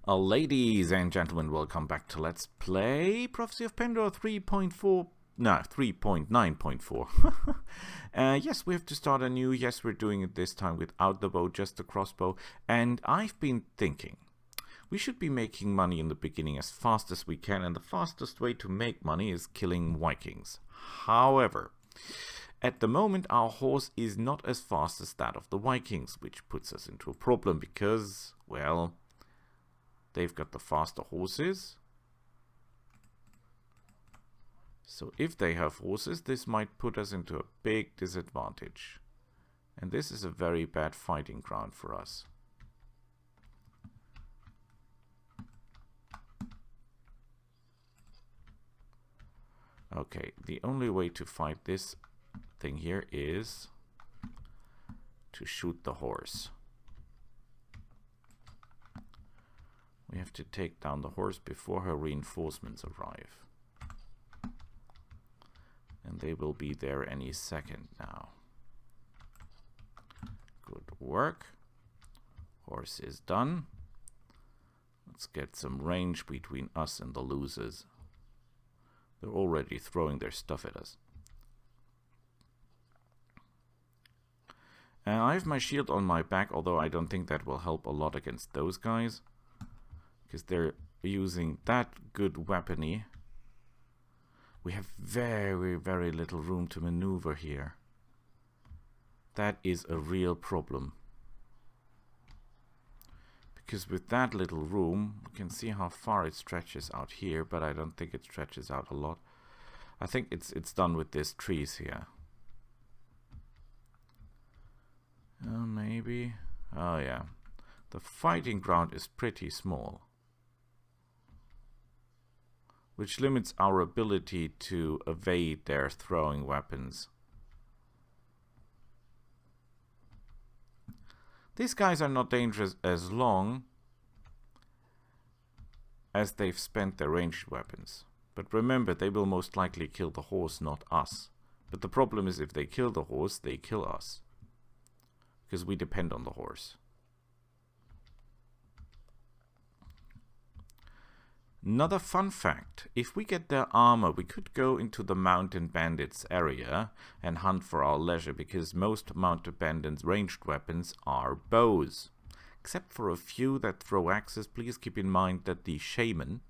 Ladies and gentlemen, welcome back to Let's Play Prophecy of Pendor 3.4. No, 3.9.4. Yes, we have to start anew. Yes, we're doing it this time without the bow, just the crossbow. And I've been thinking, we should be making money in the beginning as fast as we can, and the fastest way to make money is killing Vikings. However, at the moment our horse is not as fast as that of the Vikings, which puts us into a problem because, well, they've got the faster horses. So if they have horses, this might put us into a big disadvantage. And this is a very bad fighting ground for us. Okay, the only way to fight this thing here is to shoot the horse. We have to take down the horse before her reinforcements arrive. And they will be there any second now. Good work. Horse is done. Let's get some range between us and the losers. They're already throwing their stuff at us. I have my shield on my back, although I don't think that will help a lot against those guys, because they're using that good weaponry. We have very, very little room to maneuver here. That is a real problem. Because with that little room, we can see how far it stretches out here, but I don't think it stretches out a lot. I think it's done with these trees here. Maybe. Oh yeah. The fighting ground is pretty small, which limits our ability to evade their throwing weapons. These guys are not dangerous as long as they've spent their ranged weapons. But remember, they will most likely kill the horse, not us. But the problem is, if they kill the horse, they kill us, because we depend on the horse. Another fun fact, if we get their armor, we could go into the mountain bandits area and hunt for our leisure, because most mountain bandits' ranged weapons are bows. Except for a few that throw axes. Please keep in mind that the shaman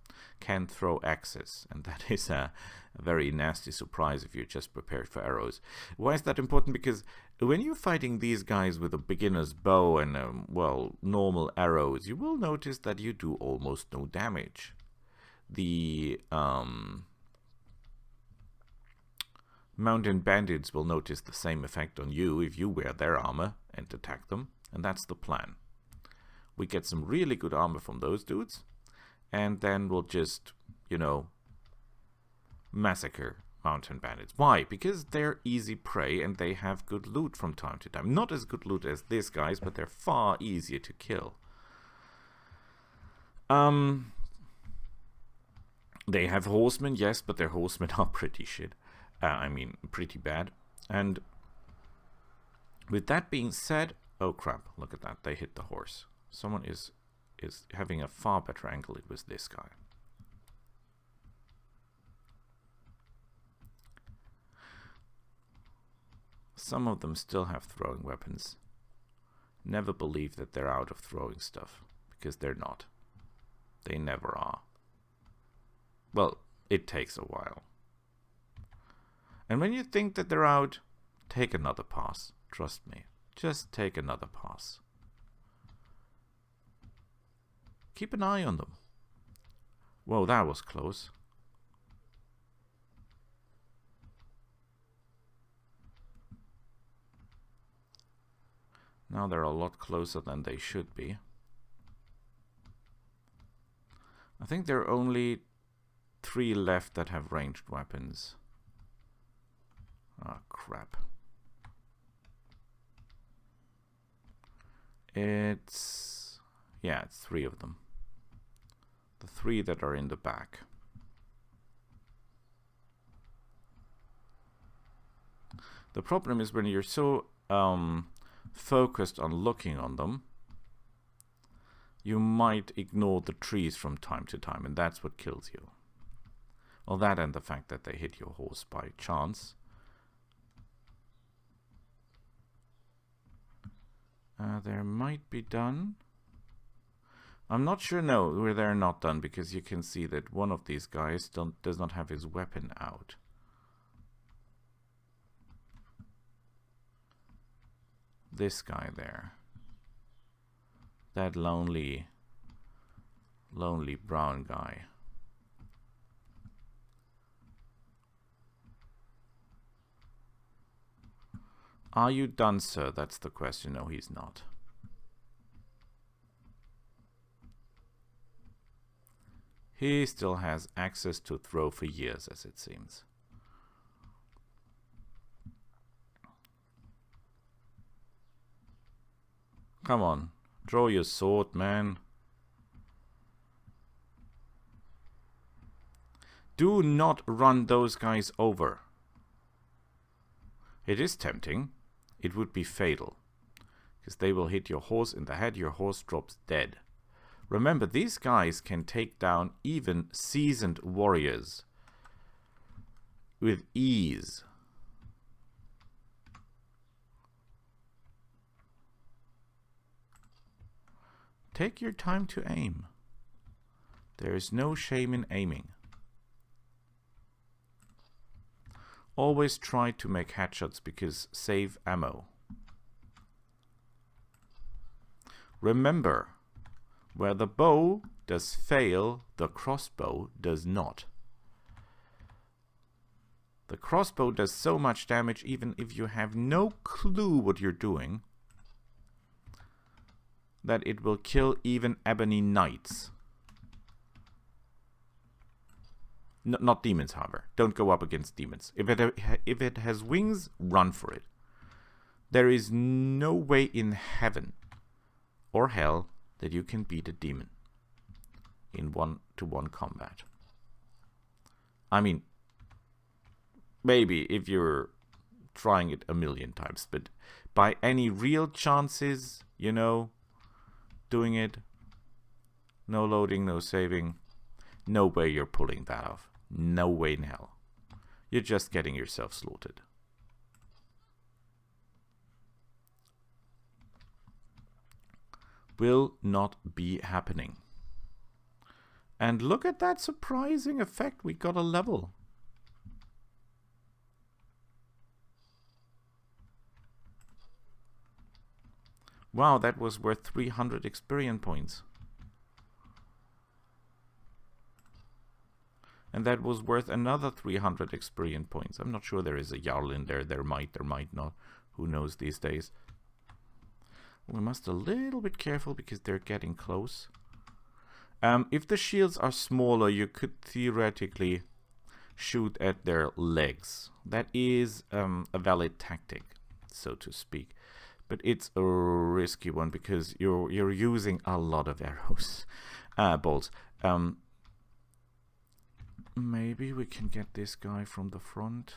can throw axes, and that is a very nasty surprise if you're just prepared for arrows. Why is that important? Because when you're fighting these guys with a beginner's bow and, well, normal arrows, you will notice that you do almost no damage. The mountain bandits will notice the same effect on you if you wear their armor and attack them, and that's the plan. We get some really good armor from those dudes, and then we'll just, you know, massacre mountain bandits. Why? Because they're easy prey and they have good loot from time to time. Not as good loot as these guys, but they're far easier to kill. They have horsemen, yes, but their horsemen are pretty shit. I mean, pretty bad. And with that being said, oh crap, look at that, they hit the horse. Someone is having a far better angle. It was this guy. Some of them still have throwing weapons. Never believe that they're out of throwing stuff, because they're not. They never are. Well, it takes a while. And when you think that they're out, take another pass. Trust me. Just take another pass. Keep an eye on them. Whoa, that was close. Now they're a lot closer than they should be. I think there are only 3 left that have ranged weapons. Oh, crap. It's 3 of them. The 3 that are in the back. The problem is when you're so focused on looking on them, you might ignore the trees from time to time, and that's what kills you. Well, that and the fact that they hit your horse by chance. They might be done. I'm not sure, no, they're not done, because you can see that one of these guys does not have his weapon out. This guy there. That lonely brown guy. Are you done, sir? That's the question. No, he's not. He still has access to throw for years, as it seems. Come on, draw your sword, man. Do not run those guys over. It is tempting. It would be fatal, because they will hit your horse in the head. Your horse drops dead. Remember, these guys can take down even seasoned warriors with ease. Take your time to aim. There is no shame in aiming. Always try to make headshots, because save ammo. Remember, where the bow does fail, the crossbow does not. The crossbow does so much damage even if you have no clue what you're doing, that it will kill even ebony knights. Not demons, however. Don't go up against demons. If it has wings, run for it. There is no way in heaven or hell that you can beat a demon in 1-to-1 combat. I mean, maybe if you're trying it a million times, but by any real chances, you know, doing it, no loading, no saving, no way you're pulling that off. No way in hell. You're just getting yourself slaughtered. Will not be happening. And look at that surprising effect. We got a level. Wow, that was worth 300 experience points. And that was worth another 300 experience points. I'm not sure there is a Jarl in there. There might not. Who knows these days? We must a little bit careful, because they're getting close. If the shields are smaller, you could theoretically shoot at their legs. That is a valid tactic, so to speak. But it's a risky one, because you're using a lot of arrows, bolts. Maybe we can get this guy from the front.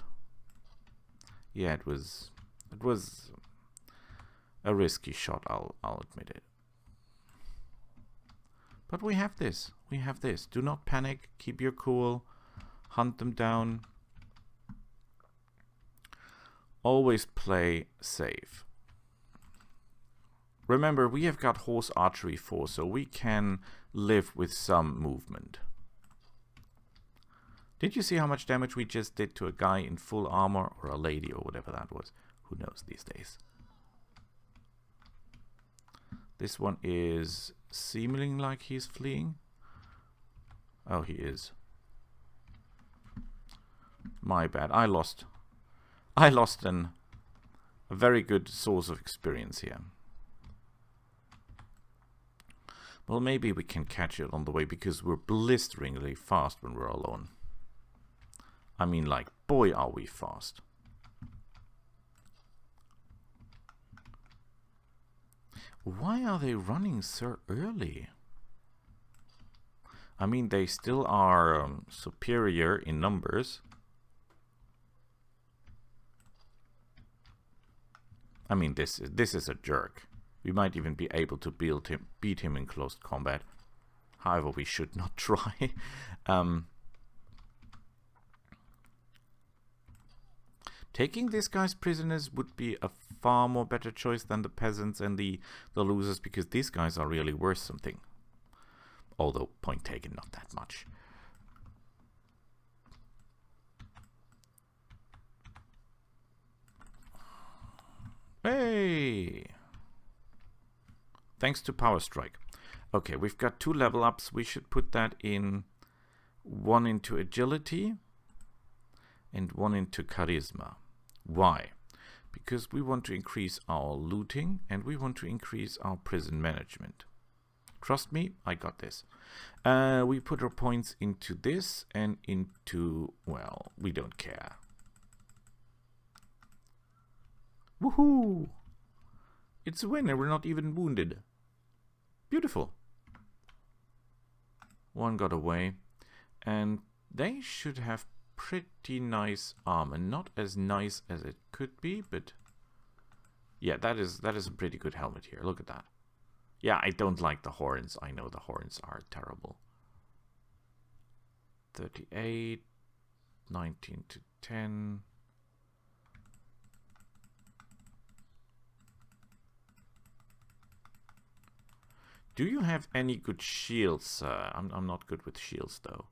Yeah, it was a risky shot, I'll admit it. But we have this. We have this. Do not panic. Keep your cool. Hunt them down. Always play safe. Remember, we have got horse archery 4, so we can live with some movement. Did you see how much damage we just did to a guy in full armor, or a lady, or whatever that was? Who knows these days? This one is seeming like he's fleeing. Oh, he is. My bad. I lost a very good source of experience here. Well, maybe we can catch it on the way, because we're blisteringly fast when we're alone. I mean, like, boy, are we fast. Why are they running so early? I mean, they still are superior in numbers. I mean, this is a jerk. We might even be able to beat him in close combat. However, we should not try. Taking these guys prisoners would be a far more better choice than the peasants and the losers, because these guys are really worth something. Although, point taken, not that much. Hey! Thanks to Power Strike. Okay, we've got 2 level ups. We should put that in, 1 into agility and 1 into charisma. Why? Because we want to increase our looting and we want to increase our prison management. Trust me, I got this. We put our points into this and into, well, we don't care. Woohoo! It's a win and we're not even wounded. Beautiful. 1 got away. And they should have pretty nice armor. Not as nice as it could be, but yeah, that is a pretty good helmet here. Look at that. Yeah, I don't like the horns. I know the horns are terrible. 38, 19 to 10. Do you have any good shields? I'm not good with shields, though.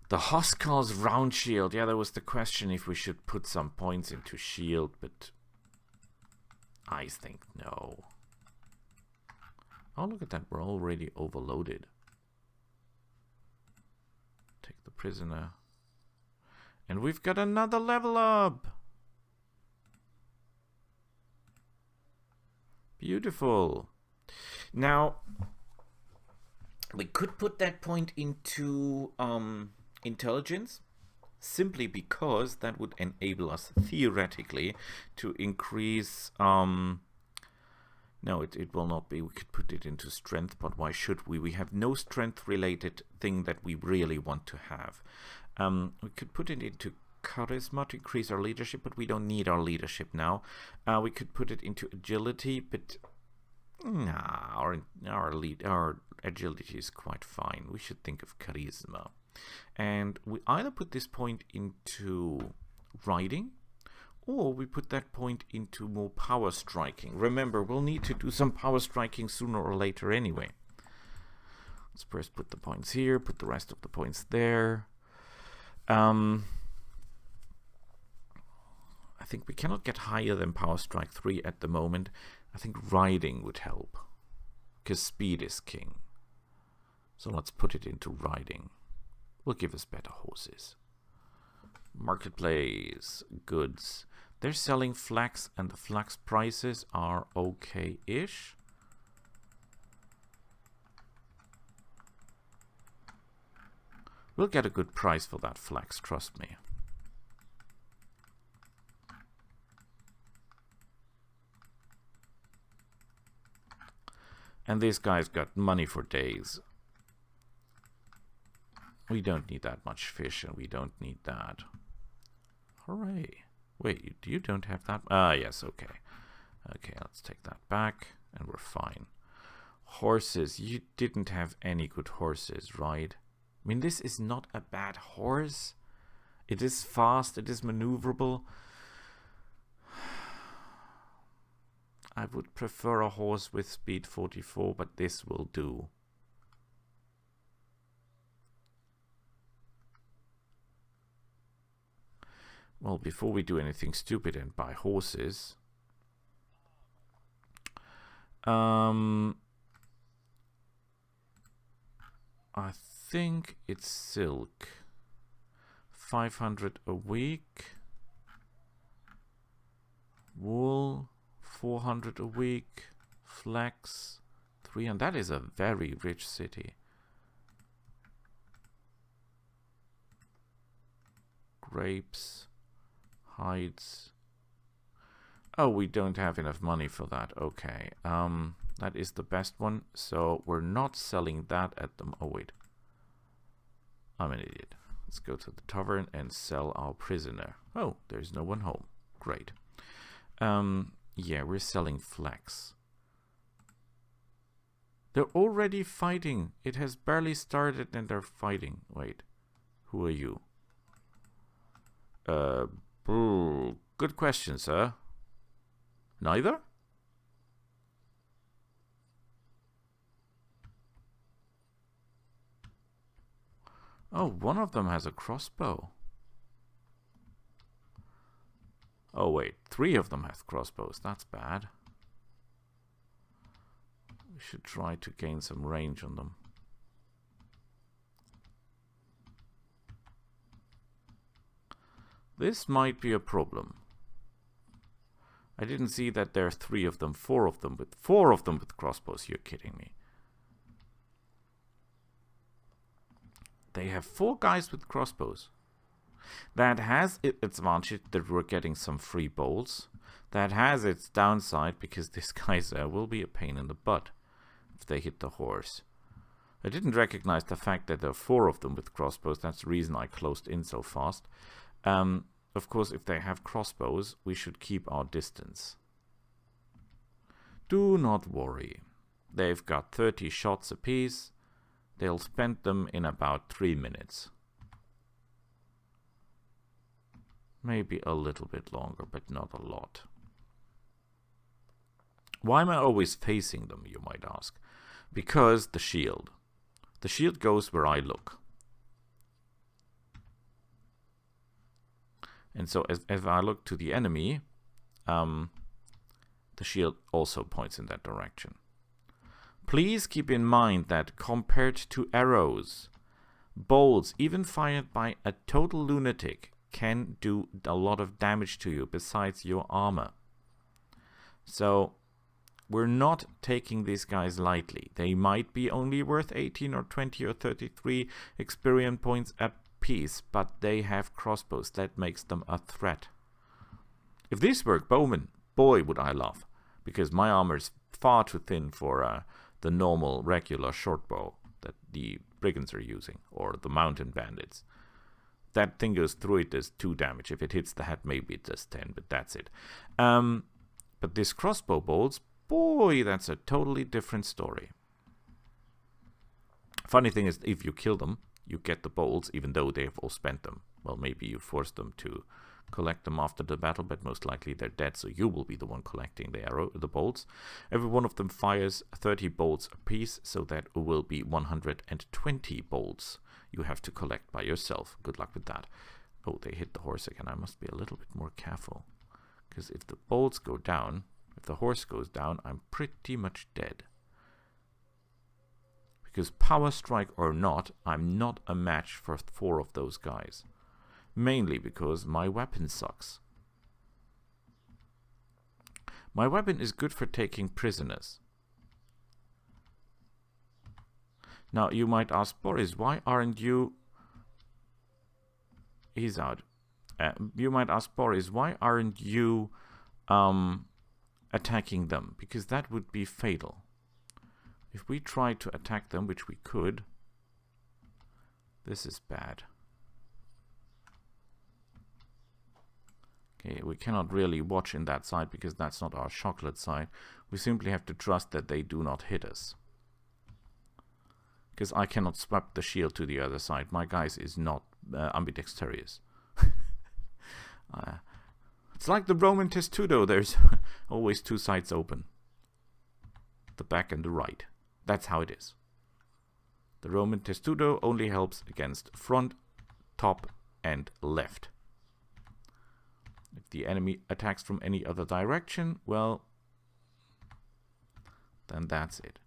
The Huskarl's round shield. Yeah, that was the question if we should put some points into shield, but I think no. Oh, look at that. We're already overloaded. Take the prisoner. And we've got another level up. Beautiful. Now, we could put that point into intelligence, simply because that would enable us theoretically to increase... no, it will not be. We could put it into strength, but why should we? We have no strength-related thing that we really want to have. We could put it into charisma to increase our leadership, but we don't need our leadership now. We could put it into agility, but nah, our agility is quite fine. We should think of charisma. And we either put this point into riding, or we put that point into more power striking. Remember, we'll need to do some power striking sooner or later anyway. Let's first put the points here, put the rest of the points there. I think we cannot get higher than Power Strike 3 at the moment. I think riding would help, because speed is king. So let's put it into riding. Will give us better horses. Marketplace, goods. They're selling flax, and the flax prices are okay-ish. We'll get a good price for that flax, trust me. And this guy's got money for days. We don't need that much fish, and we don't need that. Hooray. Wait, you don't have that? Ah, yes, okay. Okay, let's take that back, and we're fine. Horses. You didn't have any good horses, right? I mean, this is not a bad horse. It is fast, it is maneuverable. I would prefer a horse with speed 44, but this will do. Well, before we do anything stupid and buy horses, I think it's silk. 500 a week. Wool, 400 a week. Flax, 300. That is a very rich city. Grapes, hides. Oh, we don't have enough money for that. Okay. That is the best one. So we're not selling that at the... Oh, wait. I'm an idiot. Let's go to the tavern and sell our prisoner. Oh, there's no one home. Great. Yeah, we're selling flax. They're already fighting. It has barely started and they're fighting. Wait, who are you? Good question, sir. Neither? Oh, one of them has a crossbow. Oh wait, 3 of them have crossbows. That's bad. We should try to gain some range on them. This might be a problem. I didn't see that there are 3 of them, 4 of them with crossbows. You're kidding me. They have 4 guys with crossbows. That has its advantage that we're getting some free bolts. That has its downside because these guys will be a pain in the butt if they hit the horse. I didn't recognize the fact that there are 4 of them with crossbows. That's the reason I closed in so fast. Of course, if they have crossbows, we should keep our distance. Do not worry. They've got 30 shots apiece. They'll spend them in about 3 minutes. Maybe a little bit longer, but not a lot. Why am I always facing them, you might ask? Because the shield. The shield goes where I look. And so as I look to the enemy, the shield also points in that direction. Please keep in mind that compared to arrows, bolts, even fired by a total lunatic, can do a lot of damage to you besides your armor. So we're not taking these guys lightly. They might be only worth 18 or 20 or 33 experience points a piece, but they have crossbows. That makes them a threat. If these were bowmen, boy would I laugh, because my armor is far too thin for the normal regular short bow that the brigands are using, or the mountain bandits. That thing goes through, it does 2 damage. If it hits the head, maybe it does 10, but that's it. But this crossbow bolts, boy, that's a totally different story. Funny thing is, if you kill them, you get the bolts, even though they have all spent them. Well, maybe you force them to collect them after the battle, but most likely they're dead, so you will be the one collecting the bolts. Every one of them fires 30 bolts apiece, so that will be 120 bolts you have to collect by yourself. Good luck with that. Oh, they hit the horse again. I must be a little bit more careful, because if the bolts go down, if the horse goes down, I'm pretty much dead. Because power strike or not, I'm not a match for 4 of those guys. Mainly because my weapon sucks. My weapon is good for taking prisoners. Now you might ask, Boris, why aren't you... He's out. You might ask, Boris, why aren't you attacking them? Because that would be fatal. If we try to attack them, which we could, this is bad. Okay, we cannot really watch in that side because that's not our chocolate side. We simply have to trust that they do not hit us. Because I cannot swap the shield to the other side. My guys is not ambidextrous. It's like the Roman testudo. There's always 2 sides open. The back and the right. That's how it is. The Roman testudo only helps against front, top, and left. If the enemy attacks from any other direction, well, then that's it.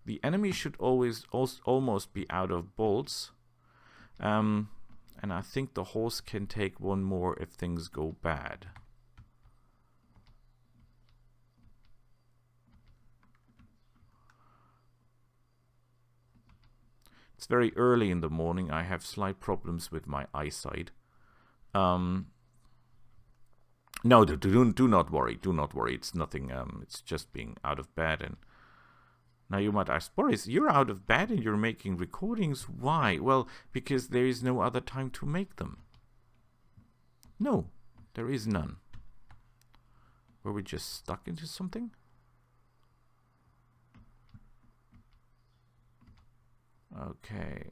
The enemy should always almost be out of bolts. And I think the horse can take 1 more if things go bad. It's very early in the morning. I have slight problems with my eyesight. No, do not worry. Do not worry. It's nothing. It's just being out of bed. And now you might ask, Boris, you're out of bed and you're making recordings. Why? Well, because there is no other time to make them. No, There is none. Were we just stuck into something? Okay.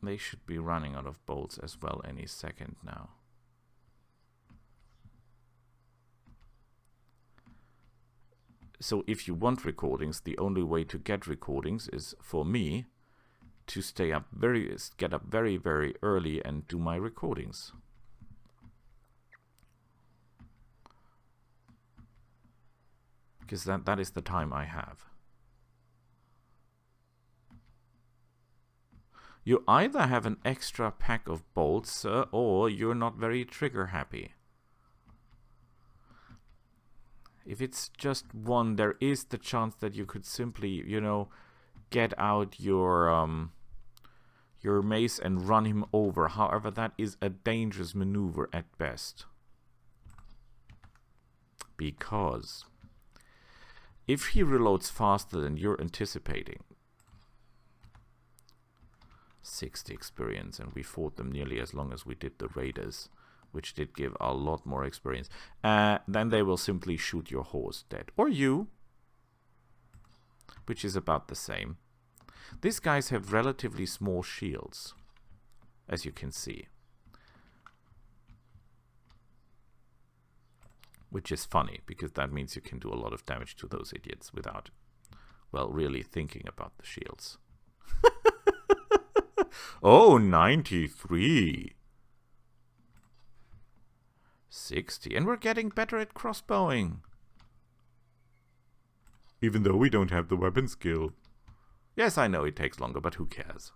They should be running out of bolts as well any second now. So if you want recordings, the only way to get recordings is for me to get up very, very early and do my recordings. Because that is the time I have. You either have an extra pack of bolts, or you're not very trigger happy. If it's just one, there is the chance that you could simply, you know, get out your mace and run him over. However, that is a dangerous maneuver at best. Because if he reloads faster than you're anticipating, 60 experience, and we fought them nearly as long as we did the raiders, which did give a lot more experience, then they will simply shoot your horse dead. Or you, which is about the same. These guys have relatively small shields, as you can see. Which is funny, because that means you can do a lot of damage to those idiots without, well, really thinking about the shields. Oh, 93. 60. And we're getting better at crossbowing. Even though we don't have the weapon skill. Yes, I know it takes longer, but who cares?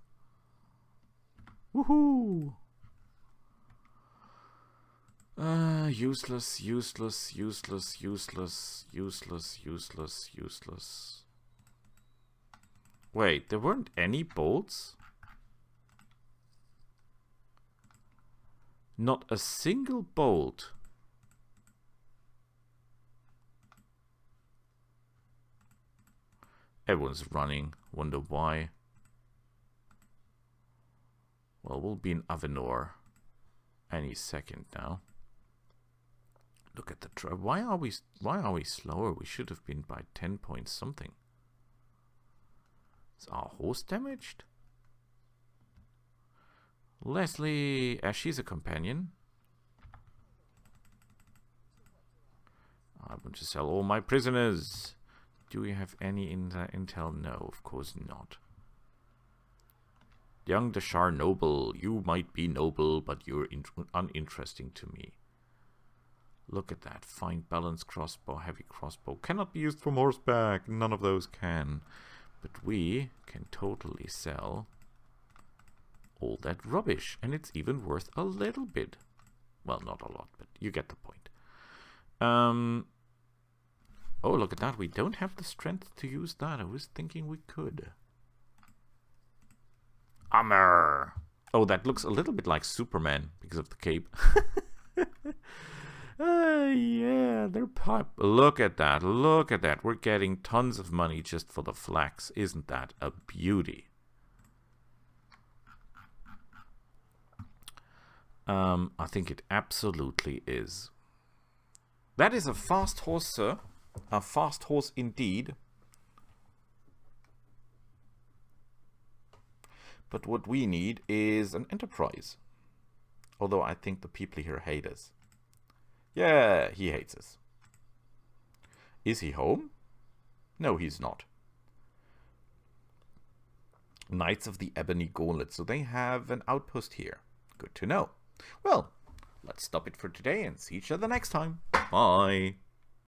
Woohoo! Useless, useless, useless, useless, useless, useless, useless. Wait, there weren't any bolts? Not a single bolt. Everyone's running. Wonder why. Well, we'll be in Avenor any second now. Look at the why are we slower? We should have been by 10 points something. Is our horse damaged? Leslie, she's a companion. I want to sell all my prisoners. Do we have any intel? No, of course not. Young Dashar noble, you might be noble, but you're uninteresting to me. Look at that. Fine balance crossbow, heavy crossbow. Cannot be used from horseback. None of those can. But we can totally sell all that rubbish, and it's even worth a little bit. Well, not a lot, but you get the point. Oh, look at that. We don't have the strength to use that. I was thinking we could. Armor! Oh, that looks a little bit like Superman because of the cape. Yeah, they're pop. Look at that. Look at that. We're getting tons of money just for the flax. Isn't that a beauty? I think it absolutely is. That is a fast horse, sir. A fast horse indeed. But what we need is an enterprise. Although I think the people here hate us. Yeah, he hates us. Is he home? No, he's not. Knights of the Ebony Gauntlet. So they have an outpost here. Good to know. Well, let's stop it for today and see each other next time. Bye.